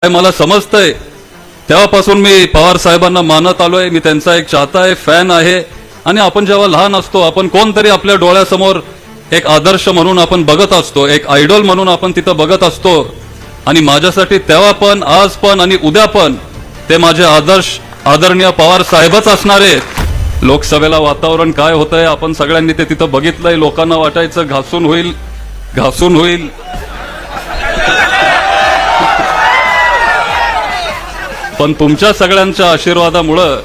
मला समजतंय तेव्हापासून मी पवार साहेबांना मानत आलोय. मी त्यांचा एक चाहता आहे, फॅन आहे. आणि आपण जेव्हा लहान असतो आपण कोणतरी आपल्या डोळ्यासमोर एक आदर्श म्हणून आपण बघत असतो, एक आयडॉल म्हणून आपण तिथं बघत असतो. आणि माझ्यासाठी तेव्हा पण, आज पण आणि उद्या पण ते माझे आदर्श आदरणीय पवार साहेबच असणार आहेत. लोकसभेला वातावरण काय होतंय आपण सगळ्यांनी ते तिथं बघितलंय. लोकांना वाटायचं घासून होईल. पण तुमच्या सगळ्यांच्या आशीर्वादामुळं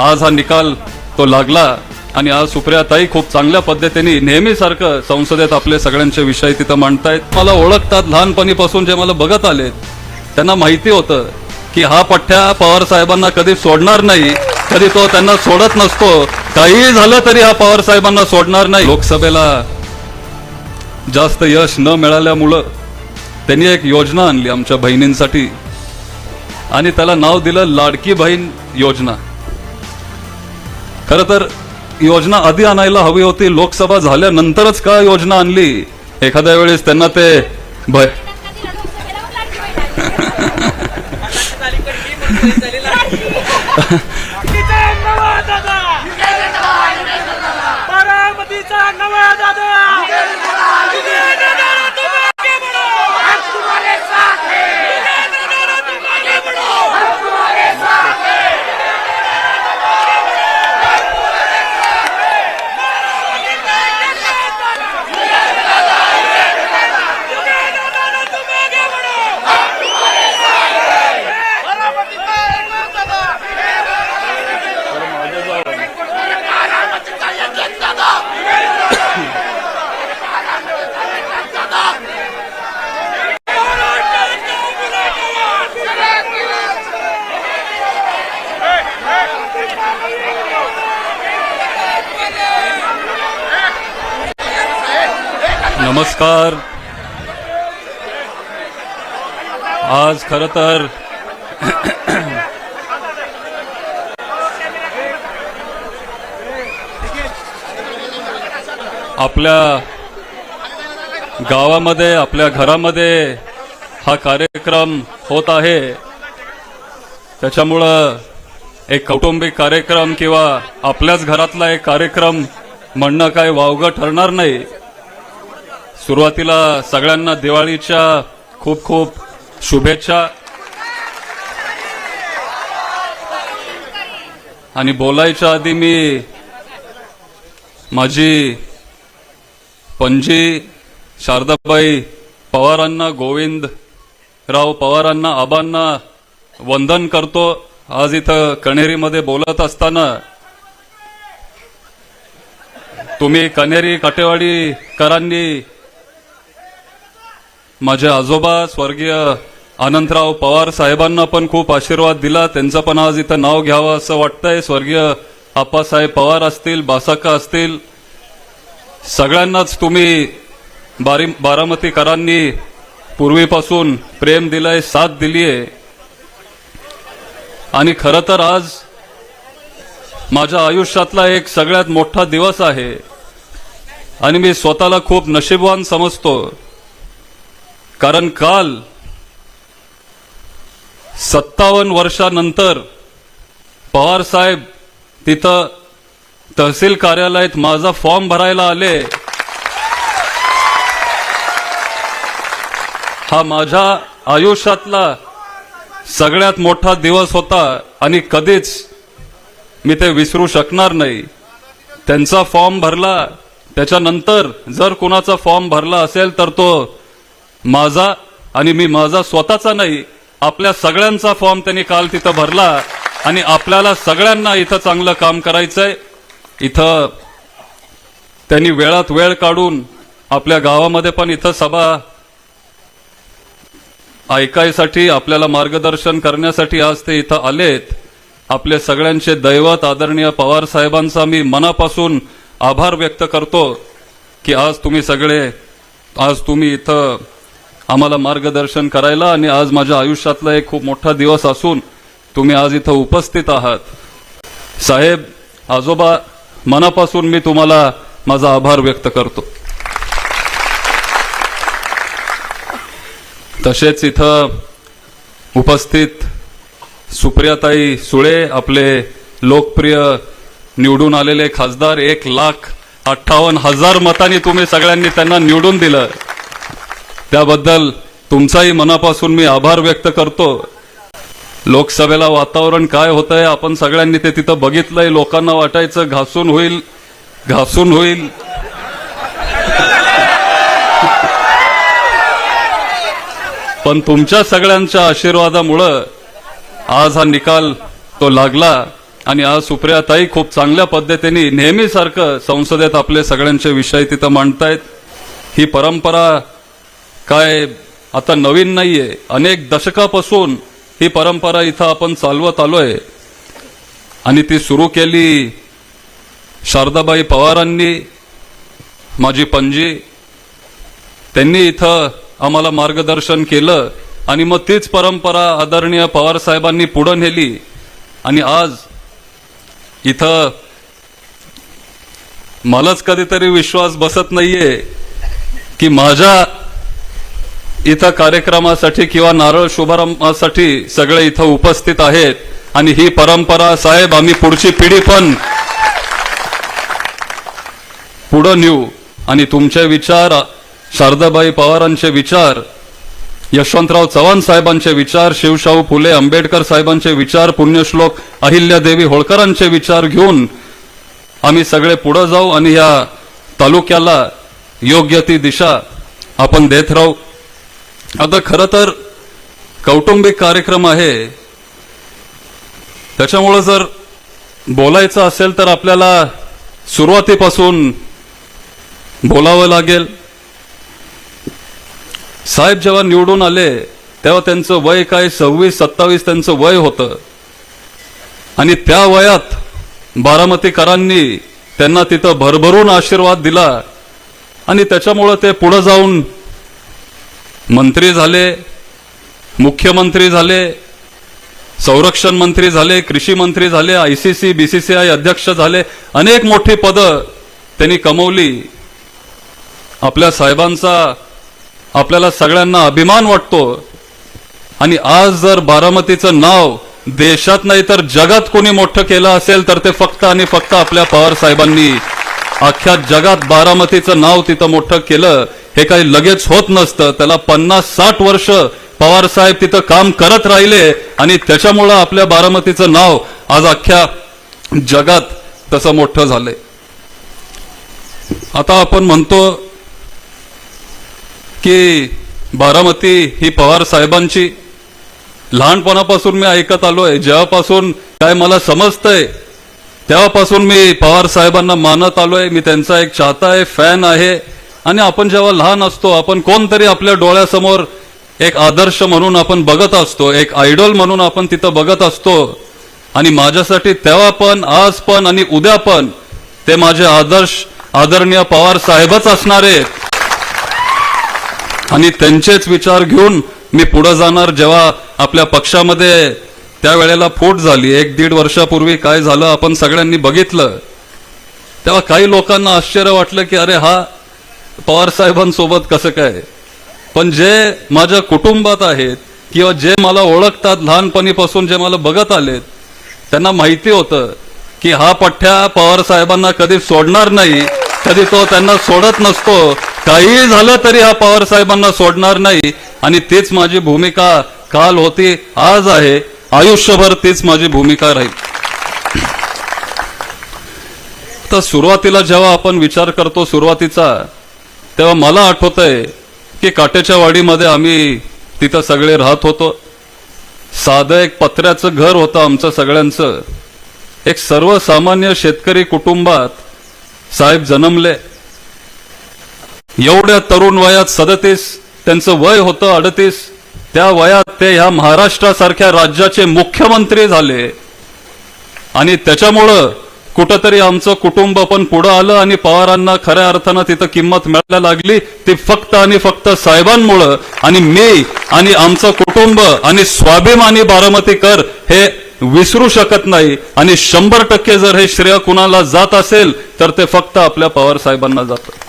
आज हा निकाल तो लागला. आणि आज सुप्रियाताई खूप चांगल्या पद्धतीने नेहमीसारखं संसदेत आपले सगळ्यांचे विषय तिथं मांडतायत. मला ओळखतात लहानपणीपासून, जे मला बघत आलेत त्यांना माहिती होतं की हा पठ्ठ्या पवार साहेबांना कधी सोडणार नाही, कधी तो त्यांना सोडत नसतो. काही झालं तरी हा पवार साहेबांना सोडणार नाही. लोकसभेला जास्त यश न मिळाल्यामुळं त्यांनी एक योजना आणली आमच्या बहिणींसाठी आणि त्याला नाव दिलं लाडकी बहीण योजना. खरं तर योजना आधी आणायला हवी होती, लोकसभा झाल्यानंतरच का योजना आणली? एखाद्या वेळेस त्यांना ते नमस्कार. आज खरं तर आपल्या गावामध्ये, आपल्या घरामध्ये हा कार्यक्रम होत आहे. त्याच्यामुळं एक कौटुंबिक कार्यक्रम किंवा आपल्याच घरातला एक कार्यक्रम म्हणणं काय वावगं ठरणार नाही. सुरुवातीला सगळ्यांना दिवाळीच्या खूप खूप शुभेच्छा. आणि बोलायच्या आधी मी माझी पणजी शारदाबाई पवारांना, गोविंदराव पवारांना, आबांना वंदन करतो. आज इथं कण्हेरीमध्ये बोलत असताना तुम्ही कण्हेरी काटेवाडीकरांनी माझे आजोबा स्वर्गीय अनंतराव पवार साहेबांना पण खूप आशीर्वाद दिला. त्यांचं पण आज इथं नाव घ्यावं असं वाटतंय. स्वर्गीय आप्पासाहेब पवार असतील, बासाक्का असतील, सगळ्यांनाच तुम्ही बारामतीकरांनी पूर्वीपासून प्रेम दिलंय, साथ दिलीये. आणि खरं तर आज माझ्या आयुष्यातला एक सगळ्यात मोठा दिवस आहे आणि मी स्वतःला खूप नशीबवान समजतो. कारण काल 57 वर्षानंतर पवार साहेब तिथं तहसील कार्यालयात माझा फॉर्म भरायला आले. हा माझ्या आयुष्यातला सगळ्यात मोठा दिवस होता आणि कधीच मी ते विसरू शकणार नाही. त्यांचा फॉर्म भरला, त्याच्यानंतर जर कुणाचा फॉर्म भरला असेल तर तो माझा, आणि मी माझा स्वतःचा नाही, आपल्या सगळ्यांचा फॉर्म त्यांनी काल तिथं भरला. आणि आपल्याला सगळ्यांना इथं चांगलं काम करायचंय. इथं त्यांनी वेळात वेळ काढून आपल्या गावामध्ये पण इथं सभा ऐकायसाठी, आपल्याला मार्गदर्शन करण्यासाठी आज ते इथं आलेत. आपले सगळ्यांचे दैवत आदरणीय पवार साहेबांचा मी मनापासून आभार व्यक्त करतो की आज तुम्ही इथं आम्हाला मार्गदर्शन करायला, आणि आज माझ्या आयुष्यातला एक खूप मोठा दिवस असून तुम्ही आज इथं उपस्थित आहात. साहेब, आजोबा, मनापासून मी तुम्हाला माझा आभार व्यक्त करतो. तसेच इथं उपस्थित सुप्रियाताई सुळे, आपले लोकप्रिय निवडून आलेले खासदार, 1,58,000 मतांनी तुम्ही सगळ्यांनी त्यांना निवडून दिलं, त्याबद्दल तुमचाही मनापासून मी आभार व्यक्त करतो. लोकसभेला वातावरण काय होतंय आपण सगळ्यांनी ते तिथं बघितलंय. लोकांना वाटायचं घासून होईल. पण तुमच्या सगळ्यांच्या आशीर्वादामुळं आज हा निकाल तो लागला आणि आज सुप्रियाताई खूप चांगल्या पद्धतीने नेहमीसारखं संसदेत आपले सगळ्यांचे विषय तिथं मांडतायत. ही परंपरा काय आता नवीन नाहीये. अनेक दशकापासून ही परंपरा इथं आपण चालवत आलोय आणि ती सुरू केली शारदाबाई पवारांनी, माझी पणजी. त्यांनी इथं आम्हाला मार्गदर्शन केलं आणि मग तीच परंपरा आदरणीय पवार साहेबांनी पुढे नेली आणि आज इथं मलाच कधीतरी विश्वास बसत नाहीये की माझ्या इथं कार्यक्रमासाठी किंवा नारळ शुभारंभासाठी सगळे इथं उपस्थित आहेत आणि ही परंपरा साहेब आम्ही पुढची पिढी पण पुढे नेऊ आणि तुमचे विचार, शारदाबाई पवारांचे विचार, यशवंतराव चव्हाण साहेबांचे विचार, शिवशाहू फुले आंबेडकर साहेबांचे विचार, पुण्यश्लोक अहिल्यादेवी होळकरांचे विचार घेऊन आम्ही सगळे पुढे जाऊ आणि या तालुक्याला योग्य ती दिशा आपण देत राहू. आता खरं तर कौटुंबिक कार्यक्रम आहे, त्याच्यामुळे जर बोलायचं असेल तर आपल्याला सुरुवातीपासून बोलावं लागेल. साहेब जेव्हा निवडून आले तेव्हा त्यांचं वय काय 26-27 त्यांचं वय होतं आणि त्या वयात बारामतीकरांनी त्यांना तिथं भरभरून आशीर्वाद दिला आणि त्याच्यामुळे ते पुढे जाऊन मंत्री झाले, मुख्यमंत्री झाले, संरक्षण मंत्री झाले, कृषी मंत्री झाले, ICC BCCI अध्यक्ष झाले, अनेक मोठी पदं त्यांनी कमवली. आपल्या साहेबांचा आपल्याला सगळ्यांना अभिमान वाटतो आणि आज जर बारामतीचं नाव देशात नाही तर जगात कोणी मोठं केलं असेल तर ते फक्त आणि फक्त आपल्या पवार साहेबांनी. अख्ख्या जगात बारामतीचं नाव तिथं मोठं केलं हे काही लगेच होत नसतं. त्याला 50-60 वर्ष पवार साहेब तिथं काम करत राहिले आणि त्याच्यामुळं आपल्या बारामतीचं नाव आज अख्ख्या जगात तसं मोठं झालंय. आता आपण म्हणतो की बारामती ही पवार साहेबांची. लहानपणापासून मी ऐकत आलोय, जेव्हापासून काय मला समजतंय तेव्हापासून मी पवार साहेबांना मानत आलोय. मी त्यांचा एक चाहता आहे, फॅन आहे. आणि आपण जेव्हा लहान असतो आपण कोणतरी आपल्या डोळ्यासमोर एक आदर्श म्हणून आपण बघत असतो, एक आयडॉल म्हणून आपण तिथं बघत असतो. आणि माझ्यासाठी तेव्हा पण, आज पण आणि उद्या पण ते माझे आदर्श आदरणीय पवार साहेबच असणार आहेत आणि त्यांचेच विचार घेऊन मी पुढे जाणार. जेव्हा आपल्या पक्षामध्ये त्यावेळेला फूट झाली 1-1.5 वर्षापूर्वी काय झालं आपण सगळ्यांनी बघितलं, तेव्हा काही लोकांना आश्चर्य वाटलं की अरे हा पवार साहेबांसोबत कसं काय. पण जे माझ्या कुटुंबात आहेत किंवा जे मला ओळखतात, लहानपणीपासून जे मला बघत आलेत, त्यांना माहिती होतं की हा पठ्ठ्या पवार साहेबांना कधी सोडणार नाही, कधी तो त्यांना सोडत नसतो. काही झालं तरी हा पवार साहेबांना सोडणार नाही आणि तीच माझी भूमिका काल होती, आज आहे, आयुष्यभर तीच माझी भूमिका राहील. तर सुरुवातीला जेव्हा आपण विचार करतो सुरुवातीचा, तेव्हा मला आठवतंय की काटेच्या वाडीमध्ये आम्ही तिथं सगळे राहत होतो. साधं एक पत्र्याचं घर होतं आमचं सगळ्यांचं. एक सर्वसामान्य शेतकरी कुटुंबात साहेब जन्मले. एवढ्या तरुण वयात 37 त्यांचं वय होतं, 38 त्या वयात ते ह्या महाराष्ट्रासारख्या राज्याचे मुख्यमंत्री झाले आणि त्याच्यामुळं कुठंतरी आमचं कुटुंब पण पुढे आलं आणि पवारांना खऱ्या अर्थानं तिथं किंमत मिळायला लागली. ती फक्त आणि फक्त साहेबांमुळं. आणि मी आणि आमचं कुटुंब आणि स्वाभिमानी बारामतीकर हे विसरू शकत नाही आणि 100% जर हे श्रेय कुणाला जात असेल तर ते फक्त आपल्या पवार साहेबांना जातं.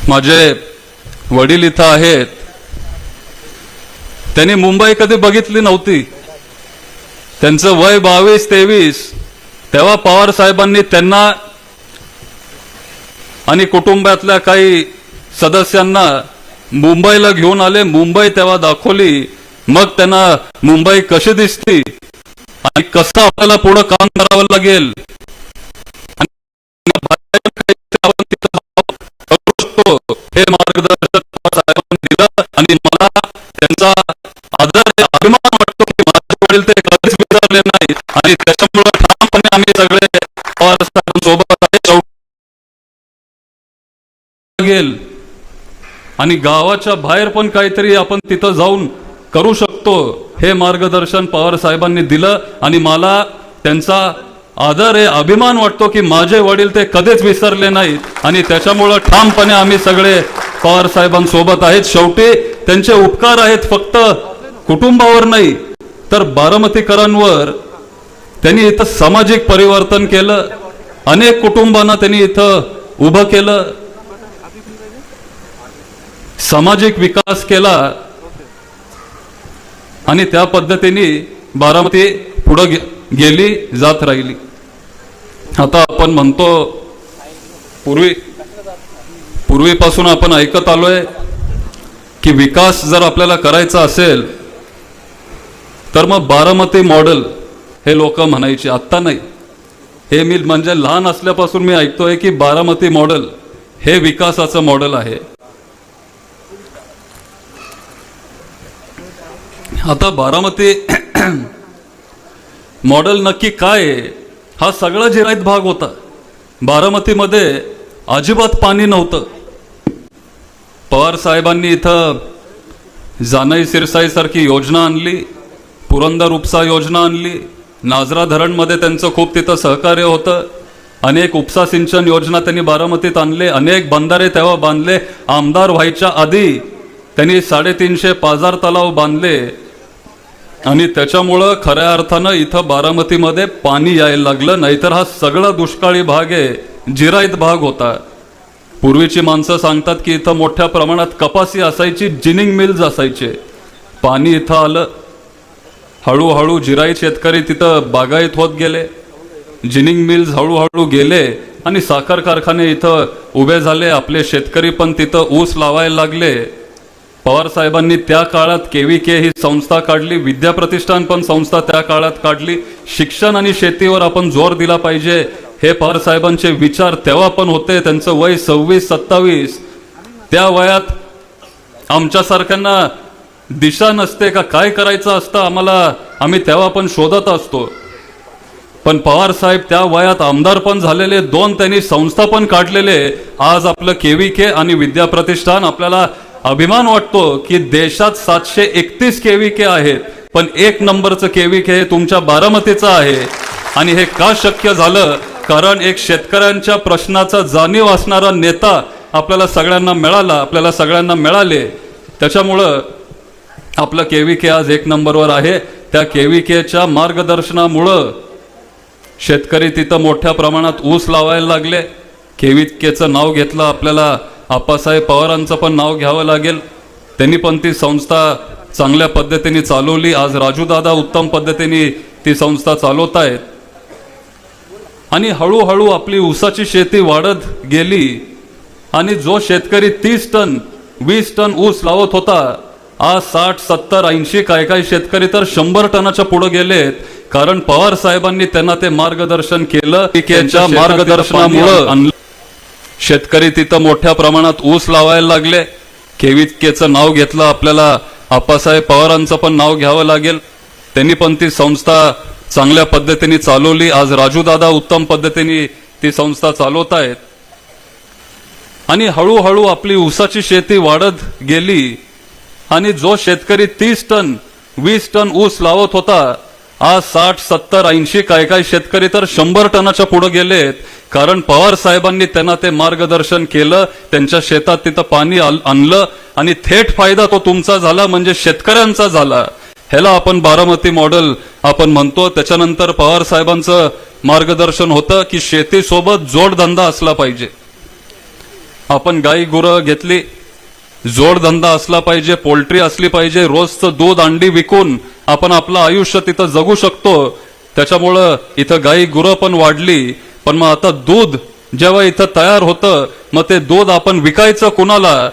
माझे वडील इथं आहेत त्यांनी मुंबई कधी बघितली नव्हती. त्यांचं वय 22-23. तेव्हा पवार साहेबांनी त्यांना आणि कुटुंबातल्या काही सदस्यांना मुंबईला घेऊन आले. मुंबई तेव्हा दाखवली. मग त्यांना मुंबई कशी दिसती आणि कसं आपल्याला पुढे काम करावं लागेल हे मार्गदर्शन साहेबांनी दिलं. आणि मला त्यांचा आदर अभिमान वाटतो की माझे वडील ते कधीच विसरले नाही. आणि त्याच्यामुळे ठामपणे आम्ही सगळे पवार साहेबांसोबत गेल. आणि गावाच्या बाहेर पण काहीतरी आपण तिथं जाऊन करू शकतो हे मार्गदर्शन पवार साहेबांनी दिलं. आणि मला त्यांचा आदर आहे, अभिमान वाटतो की माझे वडील ते कधीच विसरले नाहीत. आणि त्याच्यामुळं ठामपणे आम्ही सगळे पवार साहेबांसोबत आहेत. शेवटी त्यांचे उपकार आहेत फक्त कुटुंबावर नाही तर बारामतीकरांवर. त्यांनी इथं सामाजिक परिवर्तन केलं. अनेक कुटुंबांना त्यांनी इथं उभं केलं. सामाजिक विकास केला. आणि त्या पद्धतीने बारामती पुढे गेली जात राहिली. आता आपण म्हणतो पूर्वीपासून आपण ऐकत आलोय की विकास जर आपल्याला करायचा असेल तर मग बारामती मॉडेल हे लोक म्हणायचे. आत्ता नाही, हे मी म्हणजे लहान असल्यापासून मी ऐकतोय की बारामती मॉडेल हे विकासाचं मॉडेल आहे. आता बारामती मॉडेल नक्की काय आहे? हा सगळा जिरायत भाग होता. बारामतीमध्ये अजिबात पाणी नव्हतं. पवार साहेबांनी इथं जानाई सिरसाई सारखी योजना आणली, पुरंदर उपसा योजना आणली. नाजरा धरणमध्ये त्यांचं खूप तिथं सहकार्य होतं. अनेक उपसा सिंचन योजना त्यांनी बारामतीत आणले. अनेक बंधारे तेव्हा बांधले. आमदार व्हायच्या आधी त्यांनी 350 पाझर तलाव बांधले. आणि त्याच्यामुळं खऱ्या अर्थानं इथं बारामतीमध्ये पाणी यायला लागलं. नाहीतर हा सगळा दुष्काळी भाग आहे, जिरायत भाग होता. पूर्वीची माणसं सांगतात की इथं मोठ्या प्रमाणात कपासी असायची, जिनिंग मिल्स असायचे. पाणी इथं आलं. हळूहळू जिरायत शेतकरी तिथं बागायत होत गेले. जिनिंग मिल्स हळूहळू गेले आणि साखर कारखाने इथं उभे झाले. आपले शेतकरी पण तिथं ऊस लावायला लागले. पवार साहेबांनी त्या काळात KVK ही संस्था काढली. विद्या प्रतिष्ठान पण संस्था त्या काळात काढली. शिक्षण आणि शेतीवर आपण जोर दिला पाहिजे हे पवार साहेबांचे विचार तेव्हा पण होते. त्यांचं वय 26-27. त्या वयात आमच्यासारख्यांना दिशा नसते का काय करायचं असतं आम्हाला, आम्ही तेव्हा पण शोधत असतो. पण पवार साहेब त्या वयात आमदार पण झालेले, 2 त्यांनी संस्था पण काढलेले. आज आपलं KVK आणि विद्या प्रतिष्ठान, आपल्याला अभिमान वाटतो की देशात 731 KVK आहेत, पण 1 नंबरचं KVK हे तुमच्या बारामतीचं आहे. आणि हे का शक्य झालं? कारण एक शेतकऱ्यांच्या प्रश्नाचा जाणीव असणारा नेता आपल्याला सगळ्यांना मिळाला, आपल्याला सगळ्यांना मिळाले. त्याच्यामुळं आपलं KVK आज 1 नंबरवर आहे. त्या KVKच्या मार्गदर्शनामुळं शेतकरी तिथं मोठ्या प्रमाणात ऊस लावायला लागले. KVKचं नाव घेतलं. आपल्याला आप्पासाहेब पवारांचं पण नाव घ्यावं लागेल. त्यांनी पण ती संस्था चांगल्या पद्धतीने चालवली. आज राजूदादा उत्तम पद्धतीने ती संस्था चालवत आहेत. आणि हळूहळू आपली ऊसाची शेती वाढत गेली. आणि जो शेतकरी 30 टन 20 टन ऊस लावत होता, आज 60, 70, 80, काही शेतकरी तर 100 टनाच्या पुढे गेलेत. कारण पवार साहेबांनी त्यांना ते मार्गदर्शन केलं. त्यांच्या मार्गदर्शनामुळे शेतकरी तिथं मोठ्या प्रमाणात ऊस लावायला लागले. KVKचं नाव घेतलं. आपल्याला आप्पासाहेब पवारांचं पण नाव घ्यावं लागेल. त्यांनी पण ती संस्था चांगल्या पद्धतीने चालवली. आज राजूदादा उत्तम पद्धतीने ती संस्था चालवत आहेत. आणि हळूहळू आपली ऊसाची शेती वाढत गेली. आणि जो शेतकरी 30 टन 20 टन ऊस लावत होता, आज 60, 70, 80, काही शेतकरी तर 100 टनाच्या पुढे गेलेत. कारण पवार साहेबांनी त्यांना ते मार्गदर्शन केलं. त्यांच्या शेतात तिथं पाणी आणलं. आणि थेट फायदा तो तुमचा झाला, म्हणजे शेतकऱ्यांचा झाला. ह्याला आपण बारामती मॉडेल आपण म्हणतो. त्याच्यानंतर पवार साहेबांचं मार्गदर्शन होतं की शेतीसोबत जोडधंदा असला पाहिजे. आपण गाई गुरं घेतली. जोडधंदा असला पाहिजे, पोल्ट्री असली पाहिजे, रोजचं दूध अंडी विकून आपण आपलं आयुष्य तिथं जगू शकतो. त्याच्यामुळं इथं गाई गुरं पण वाढली. पण मग आता दूध जेव्हा इथं तयार होतं, मग ते दूध आपण विकायचं कुणाला?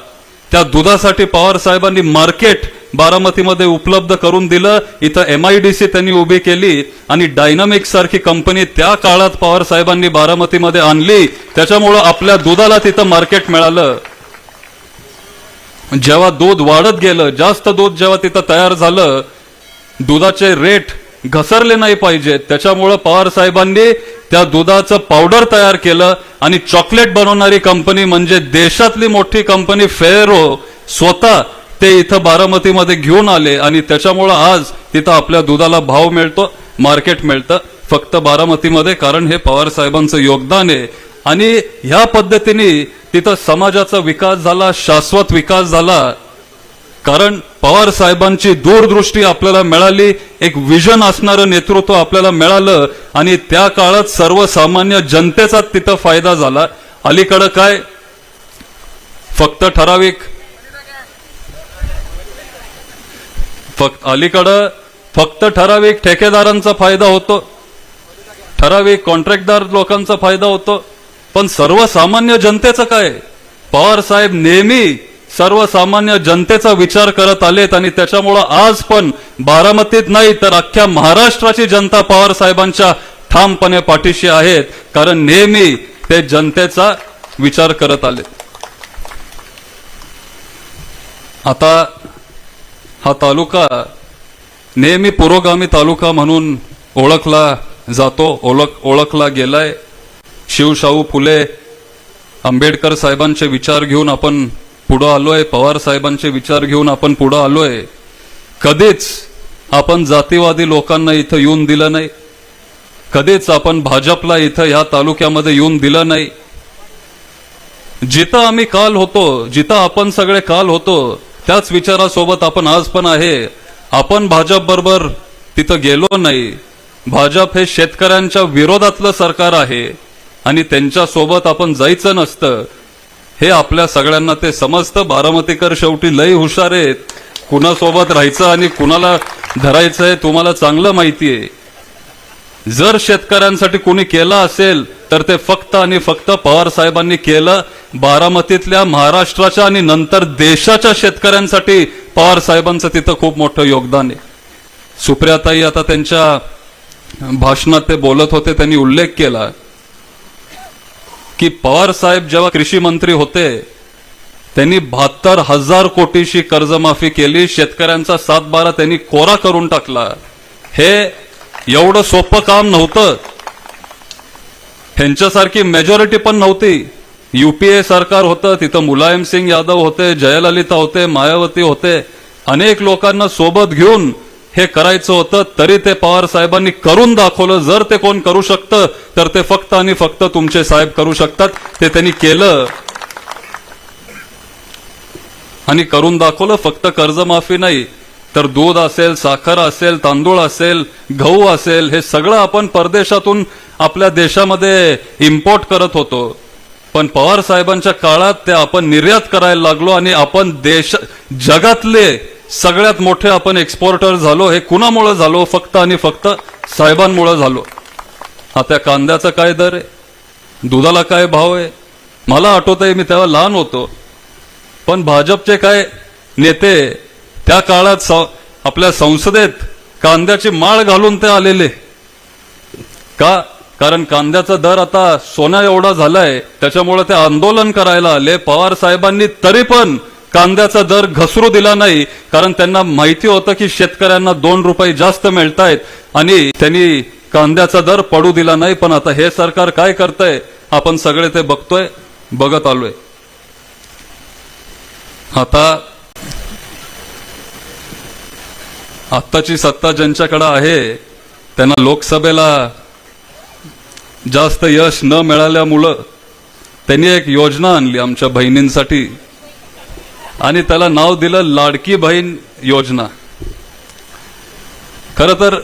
त्या दुधासाठी पवार साहेबांनी मार्केट बारामतीमध्ये उपलब्ध करून दिलं. इथं MIDC त्यांनी उभी केली आणि डायनामिक्स सारखी कंपनी त्या काळात पवार साहेबांनी बारामतीमध्ये आणली. त्याच्यामुळं आपल्या दुधाला तिथं मार्केट मिळालं. जेव्हा दूध वाढत गेलं, जास्त दूध जेव्हा तिथं तयार झालं, दुधाचे रेट घसरले नाही पाहिजेत, त्याच्यामुळं पवार साहेबांनी त्या दुधाचं पावडर तयार केलं आणि चॉकलेट बनवणारी कंपनी म्हणजे देशातली मोठी कंपनी फेरो स्वतः ते इथं बारामतीमध्ये घेऊन आले आणि त्याच्यामुळं आज तिथं आपल्या दुधाला भाव मिळतो, मार्केट मिळतं फक्त बारामतीमध्ये. कारण हे पवार साहेबांचं योगदान आहे. आणि ह्या पद्धतीने तिथं समाजाचा विकास झाला, शाश्वत विकास झाला. कारण पवार साहेबांची दूरदृष्टी आपल्याला मिळाली, एक विजन असणारं नेतृत्व आपल्याला मिळालं आणि त्या काळात सर्वसामान्य जनतेचा तिथं फायदा झाला. अलीकडं काय फक्त ठराविक ठेकेदारांचा फायदा होतो, ठराविक कॉन्ट्रॅक्टदार लोकांचा फायदा होतो, पण सर्वसामान्य जनतेचं काय? पवार साहेब नेहमी सर्वसामान्य जनतेचा विचार करत आलेत आणि त्याच्यामुळं आज पण बारामतीत नाही तर अख्ख्या महाराष्ट्राची जनता पवार साहेबांच्या ठामपणे पाठीशी आहेत. कारण नेहमी ते जनतेचा विचार करत आले. आता हा तालुका नेहमी पुरोगामी तालुका म्हणून ओळखला जातो, ओळखला गेलाय. शिवशाहू फुले आंबेडकर साहेबांचे विचार घेऊन आपण पुढं आलोय, पवार साहेबांचे विचार घेऊन आपण पुढं आलोय. कधीच आपण जातीवादी लोकांना इथं येऊन दिलं नाही, कधीच आपण भाजपला इथं ह्या तालुक्यामध्ये येऊन दिलं नाही. जिथं आम्ही काल होतो, जिथं आपण सगळे काल होतो, त्याच विचारासोबत आपण आज पण आहे. आपण भाजप बरोबर तिथं गेलो नाही. भाजप हे शेतकऱ्यांच्या विरोधातलं सरकार आहे आणि त्यांच्या सोबत आपण जायचं नसतं, हे आपल्या सगळ्यांना ते समजतं. बारामतीकर शेवटी लई हुशार आहेत, कुणासोबत राहायचं आणि कुणाला धरायचंय तुम्हाला चांगलं माहिती आहे. जर शेतकऱ्यांसाठी कुणी केलं असेल तर ते फक्त आणि फक्त पवार साहेबांनी केलं. बारामतीतल्या, महाराष्ट्राच्या आणि नंतर देशाच्या शेतकऱ्यांसाठी पवार साहेबांचं तिथं खूप मोठं योगदान आहे. सुप्रियाताई आता त्यांच्या भाषणात ते बोलत होते, त्यांनी उल्लेख केला की पवार साहेब जेव्हा कृषी मंत्री होते त्यांनी 72,000 कोटीची कर्जमाफी केली, शेतकऱ्यांचा 7/12 त्यांनी कोरा करून टाकला. हे एवढं सोपं काम नव्हतं. ह्यांच्यासारखी मेजॉरिटी पण नव्हती. UPA सरकार होतं, तिथं मुलायम सिंग यादव होते, जयललिता होते, मायावती होते, अनेक लोकांना सोबत घेऊन हे करायचं होतं. तरी ते पवार साहेबांनी करून दाखवलं. जर ते कोण करू शकतं तर ते फक्त आणि फक्त तुमचे साहेब करू शकतात. ते त्यांनी केलं आणि करून दाखवलं. फक्त कर्जमाफी नाही तर दूध असेल, साखर असेल, तांदूळ असेल, गहू असेल, हे सगळं आपण परदेशातून आपल्या देशामध्ये इम्पोर्ट करत होतो. पण पवार साहेबांच्या काळात ते आपण निर्यात करायला लागलो आणि आपण जगातले सगळ्यात मोठे आपण एक्सपोर्टर झालो. हे कुणामुळे झालो? फक्त आणि फक्त साहेबांमुळे झालो. आता कांद्याचा काय दर आहे, दुधाला काय भाव आहे? मला आठवतंय मी तेव्हा लहान होतो, पण भाजपचे काय नेते त्या काळात आपल्या संसदेत कांद्याची माळ घालून ते आलेले. का? कारण कांद्याचा दर आता सोन्या एवढा झालाय, त्याच्यामुळे ते आंदोलन करायला आले. पवार साहेबांनी तरी पण कांद्याचा दर घसरू दिला नाही, कारण त्यांना माहिती होतं की शेतकऱ्यांना 2 रुपये जास्त मिळतायत आणि त्यांनी कांद्याचा दर पडू दिला नाही. पण आता हे सरकार काय करतंय आपण सगळे ते बघतोय, बघत आलोय. आत्ताची सत्ता ज्यांच्याकडे आहे त्यांना लोकसभेला जास्त यश न मिळाल्यामुळं त्यांनी एक योजना आणली आमच्या बहिणींसाठी आणि त्याला नाव दिलं लाडकी बहीण योजना. खरं तर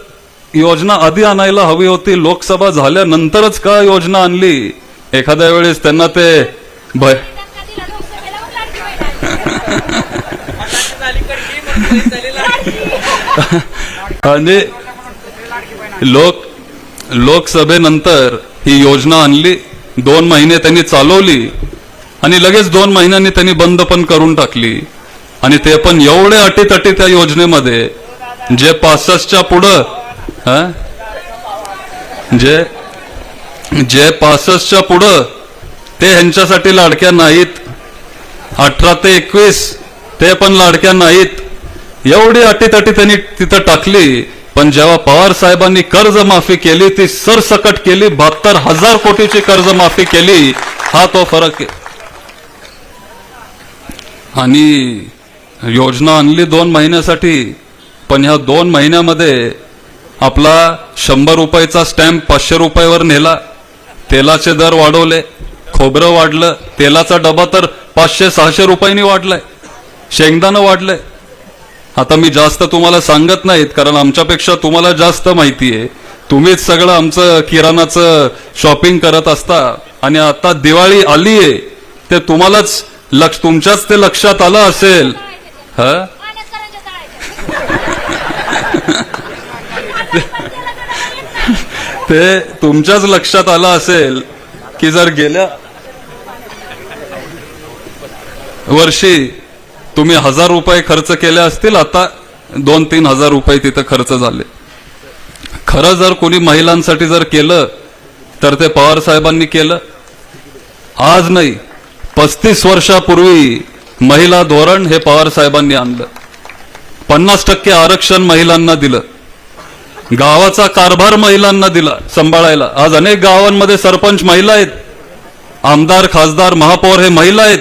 योजना आधी आणायला हवी होती, लोकसभा झाल्यानंतरच का योजना आणली? एखाद्या वेळेस त्यांना ते आणि लोकसभेनंतर ही योजना आणली, 2 महिने त्यांनी चालवली आणि लगेच 2 महिन्यांनी त्यांनी बंद पण करून टाकली. आणि ते पण एवढे अटीतटी त्या योजनेमध्ये, जे 65च्या पुढं जे 65च्या पुढं ते ह्यांच्यासाठी लाडक्या नाहीत, 18 ते 21 ते पण लाडक्या नाहीत. एवढी अटीतटी त्यांनी तिथं टाकली. पण जेव्हा पवार साहेबांनी कर्जमाफी केली, ती सरसकट केली, 72,000 कोटीची कर्जमाफी केली. हा तो फरक आहे. आणि योजना आणली 2 महिन्यासाठी, पण ह्या 2 महिन्यामध्ये आपला 100 रुपयाचा स्टॅम्प 500 रुपयावर नेला. तेलाचे दर वाढवले, खोबरं वाढलं, तेलाचा डबा तर 500-600 रुपयांनी वाढलाय, शेंगदाणं वाढलंय. आता मी जास्त तुम्हाला सांगत नाहीत, कारण आमच्यापेक्षा तुम्हाला जास्त माहिती आहे. तुम्हीच सगळं आमचं किराणाचं शॉपिंग करत असता. आणि आता दिवाळी आली आहे, ते तुम्हालाच तुमच्याच ते लक्षात आलं असेल. ते तुमच्याच लक्षात आलं असेल की जर गेल्या वर्षी तुम्ही 1000 रुपये खर्च केले असतील, आता 2-3 हजार रुपये तिथं खर्च झाले. खरं जर कोणी महिलांसाठी जर केलं तर ते पवार साहेबांनी केलं. आज नाही, 35 वर्षापूर्वी महिला धोरण हे पवार साहेबांनी आणलं. 50% आरक्षण महिलांना दिलं. गावाचा कारभार महिलांना दिला सांभाळायला. आज अनेक गावांमध्ये सरपंच महिला आहेत, आमदार, खासदार, महापौर हे महिला आहेत.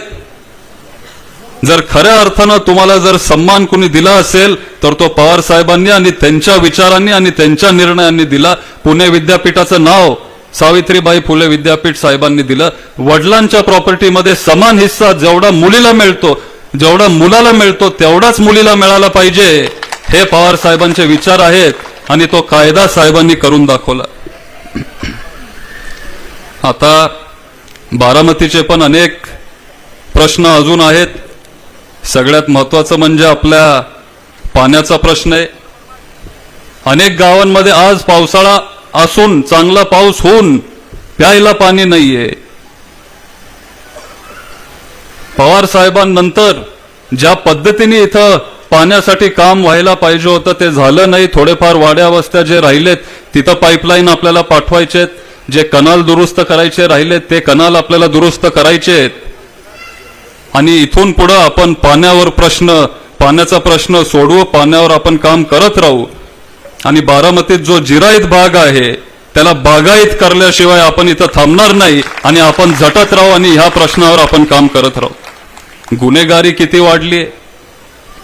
जर खऱ्या अर्थानं तुम्हाला जर सन्मान कोणी दिला असेल तर तो पवार साहेबांनी आणि त्यांच्या विचारांनी आणि त्यांच्या निर्णयांनी दिला. पुणे विद्यापीठाचं नाव सावित्रीबाई फुले विद्यापीठ साहेबांनी दिलं. वडिलांच्या प्रॉपर्टीमध्ये समान हिस्सा जेवढा मुलीला मिळतो, जेवढा मुलाला मिळतो, तेवढाच मुलीला मिळाला पाहिजे, हे पवार साहेबांचे विचार आहेत. आणि तो कायदा साहेबांनी करून दाखवला. आता बारामतीचे पण अनेक प्रश्न अजून आहेत. सगळ्यात महत्वाचं म्हणजे आपल्या पाण्याचा प्रश्न आहे. अनेक गावांमध्ये आज पावसाळा असून, चांगला पाऊस होऊन प्यायला पाणी नाहीये. पवार साहेबांनंतर ज्या पद्धतीने इथं पाण्यासाठी काम व्हायला पाहिजे होतं ते झालं नाही. थोडेफार वाड्या वस्त्या जे राहिलेत तिथं पाईपलाईन आपल्याला पाठवायचेत, जे कनाल दुरुस्त करायचे राहिलेत ते कनाल आपल्याला दुरुस्त करायचेत. आणि इथून पुढे आपण पाण्याचा प्रश्न सोडवू, पाण्यावर आपण काम करत राहू. आणि बारामतीत जो जिरायत भाग आहे त्याला बागायत करल्याशिवाय आपण इथं थांबणार नाही. आणि आपण झटत राहू आणि ह्या प्रश्नावर आपण काम करत राहू. गुन्हेगारी किती वाढली,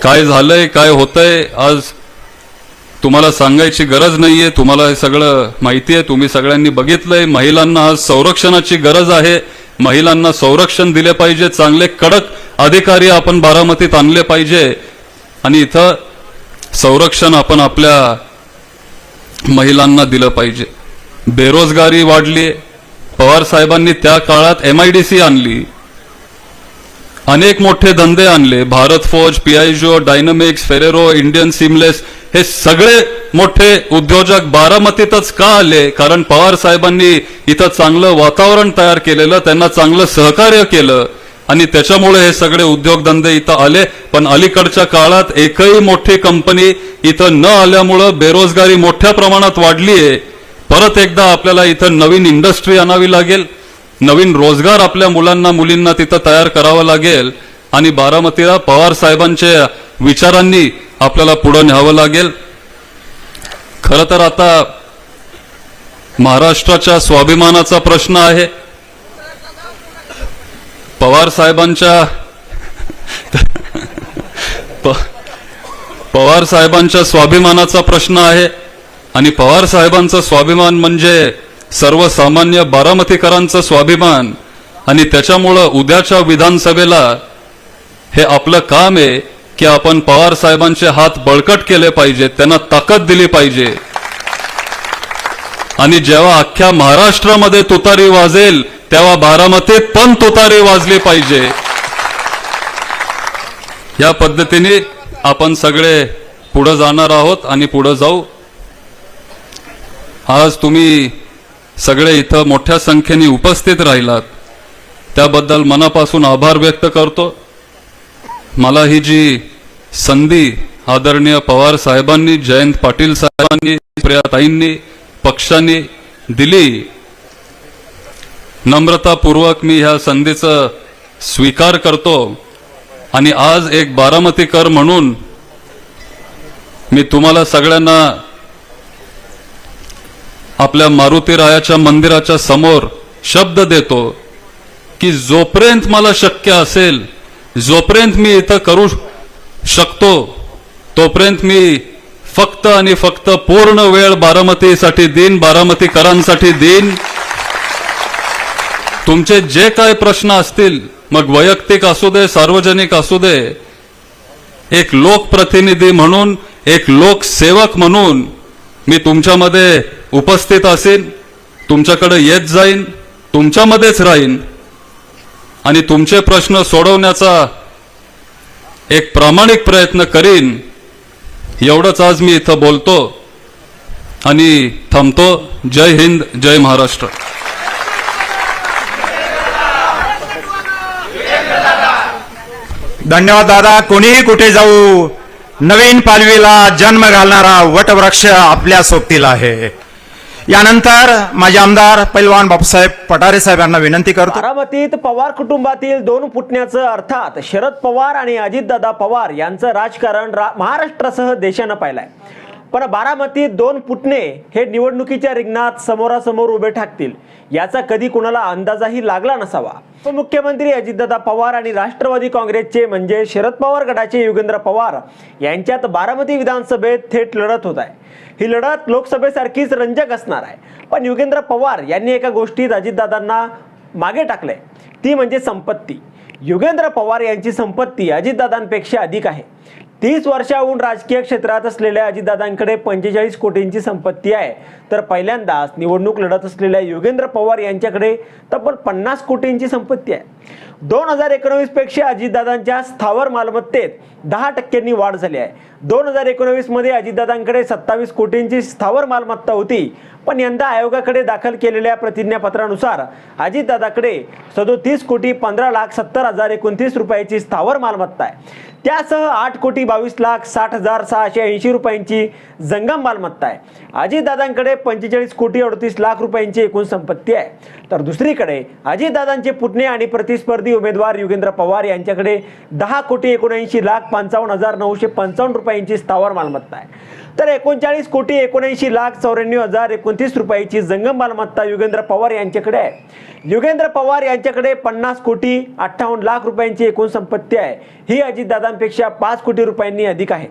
काय झालंय, काय होतंय, आज तुम्हाला सांगायची गरज नाहीये. तुम्हाला हे सगळं माहिती आहे, तुम्ही सगळ्यांनी बघितलंय. महिलांना आज संरक्षणाची गरज आहे. महिलांना संरक्षण दिले पाहिजे. चांगले कडक अधिकारी आपण बारामतीत आणले पाहिजे. आणि इथं संरक्षण आपण आपल्या महिलांना दिलं पाहिजे. बेरोजगारी वाढली. पवार साहेबांनी त्या काळात MIDC आणली, अनेक मोठे धंदे आणले. Bharat forge, Piaggio, dynamics, Ferrero, Indian seamless हे सगळे मोठे उद्योजक बारामतीतच का आले? कारण पवार साहेबांनी इथं चांगलं वातावरण तयार केलेलं, त्यांना चांगलं सहकार्य केलं आणि त्याच्यामुळे हे सगळे उद्योगधंदे इथं आले. पण अलीकडच्या काळात एकही मोठी कंपनी इथं न आल्यामुळं बेरोजगारी मोठ्या प्रमाणात वाढली आहे. परत एकदा आपल्याला इथं नवीन इंडस्ट्री आणावी लागेल, नवीन रोजगार आपल्या मुलांना मुलींना तिथं तयार करावं लागेल. आणि बारामतीला पवार साहेबांच्या विचारांनी आपल्याला पुढे न्यावं लागेल. खरं तर आता महाराष्ट्राच्या स्वाभिमानाचा प्रश्न आहे. पवार साहेबांच्या स्वाभिमानाचा प्रश्न आहे. आणि पवार साहेबांचा स्वाभिमान म्हणजे सर्वसामान्य बारामतीकरांचा स्वाभिमान. आणि त्याच्यामुळं उद्याच्या विधानसभेला हे आपलं काम आहे की आपण पवार साहेबांचे हात बळकट केले पाहिजेत, त्यांना ताकद दिली पाहिजे. आणि जेव्हा अख्ख्या महाराष्ट्रामध्ये तुतारी वाजेल तेव्हा बारामतीत पण तुतारी वाजली पाहिजे. या पद्धतीने आपण सगळे पुढे जाणार आहोत आणि पुढे जाऊ. आज तुम्ही सगळे इथं मोठ्या संख्येने उपस्थित राहिलात त्याबद्दल मनापासून आभार व्यक्त करतो. मला ही जी संधी आदरणीय पवार साहेबांनी, जयंत पाटील साहेबांनी, प्रियाताईंनी, पक्षांनी दिली, नम्रतापूर्वक मी ह्या संधीचा स्वीकार करतो. आणि आज एक बारामतीकर म्हणून मी तुम्हाला सगळ्यांना आपल्या मारुतीरायाच्या मंदिराच्या समोर शब्द देतो की जोपर्यंत मला शक्य असेल, जोपर्यंत मी इथं करू शकतो, तोपर्यंत मी फक्त आणि फक्त पूर्ण वेळ बारामतीसाठी देईन, बारामतीकरांसाठी देईन. तुमचे जे काय प्रश्न असतील, मग वैयक्तिक असू दे, सार्वजनिक असू दे, एक लोकप्रतिनिधी म्हणून, एक लोकसेवक म्हणून मी तुमच्यामध्ये उपस्थित असेन, तुमच्याकडे येत जाईन, तुमच्यामध्येच राहीन आणि तुमचे प्रश्न सोडवण्याचा एक प्रामाणिक प्रयत्न करीन. एवढंच आज मी इथं बोलतो आणि थांबतो. जय हिंद, जय महाराष्ट्र. धन्यवाद दादा. कोणीही कुठे जाऊ, नवीन पालवीला जन्म घालणारा वटवृक्ष आपल्या सोबतीला आहे. यानंतर माझे आमदार पैलवान बापूसाहेब पठारे साहेब यांना विनंती करतो. बारामतीत पवार कुटुंबातील दोन पुतण्याचं अर्थात शरद पवार आणि अजितदादा पवार यांचं राजकारण महाराष्ट्रासह देशानं पाहिलंय. पण बारामतीत दोन पुतणे हे निवडणुकीच्या रिंगणात समोरासमोर उभे ठाकतील याचा कधी कुणाला अंदाजाही लागला नसावा. उपमुख्यमंत्री अजितदादा पवार आणि राष्ट्रवादी काँग्रेसचे म्हणजे शरद पवार गटाचे योगेंद्र पवार यांच्यात बारामती विधानसभेत थेट लढत होत आहे. ही लढत लोकसभेसारखीच रंजक असणार आहे. पण योगेंद्र पवार यांनी एका गोष्टीत अजितदादांना मागे टाकलंय, ती म्हणजे संपत्ती. योगेंद्र पवार यांची संपत्ती अजितदादांपेक्षा अधिक आहे. 30 वर्षाहून राजकीय क्षेत्रात असलेल्या अजितदादांकडे 45 कोटींची संपत्ती आहे, तर पहिल्यांदाच निवडणूक लढत असलेल्या योगेंद्र पवार यांच्याकडे तब्बल 50 कोटींची संपत्ती आहे. 2019 पेक्षा अजितदादांच्या स्थावर मालमत्तेत 10% वाढ झाली आहे. 2019 मध्ये अजितदादांकडे 27 कोटींची स्थावर मालमत्ता होती, पण यंदा आयोगाकडे दाखल केलेल्या प्रतिज्ञापत्रानुसार अजितदादाकडे 37,15,70,029 रुपयाची स्थावर मालमत्ता आहे. त्यासह 8,22,60,680 रुपयांची जंगम मालमत्ता आहे. अजितदादांकडे 45,38,00,000 रुपयांची एकूण संपत्ती आहे. तर दुसरीकडे अजितदादांचे पुतणे आणि प्रतिस्पर्धी उमेदवार योगेंद्र पवार यांच्याकडे 10,79,55,955 रुपयांची स्थावर मालमत्ता आहे. तर 39,79,94,029 रुपयाची जंगम मालमत्ता योगेंद्र पवार यांच्याकडे आहे. योगेंद्र पवार यांच्याकडे 50,58,00,000 रुपयांची एकूण संपत्ती आहे. ही अजितदादांपेक्षा 5 कोटी रुपयांनी अधिक आहे.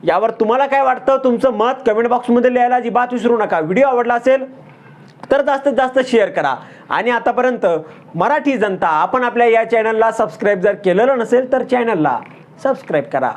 यावर तुम्हाला काय वाटतं? तुमचं मत कमेंट बॉक्समध्ये लिहायला अजिबात विसरू नका. व्हिडिओ आवडला असेल तर जास्तीत जास्त शेअर करा. आणि आतापर्यंत मराठी जनता आपण आपल्या या चॅनलला सबस्क्राईब जर केलेलं नसेल तर चॅनलला सबस्क्राईब करा.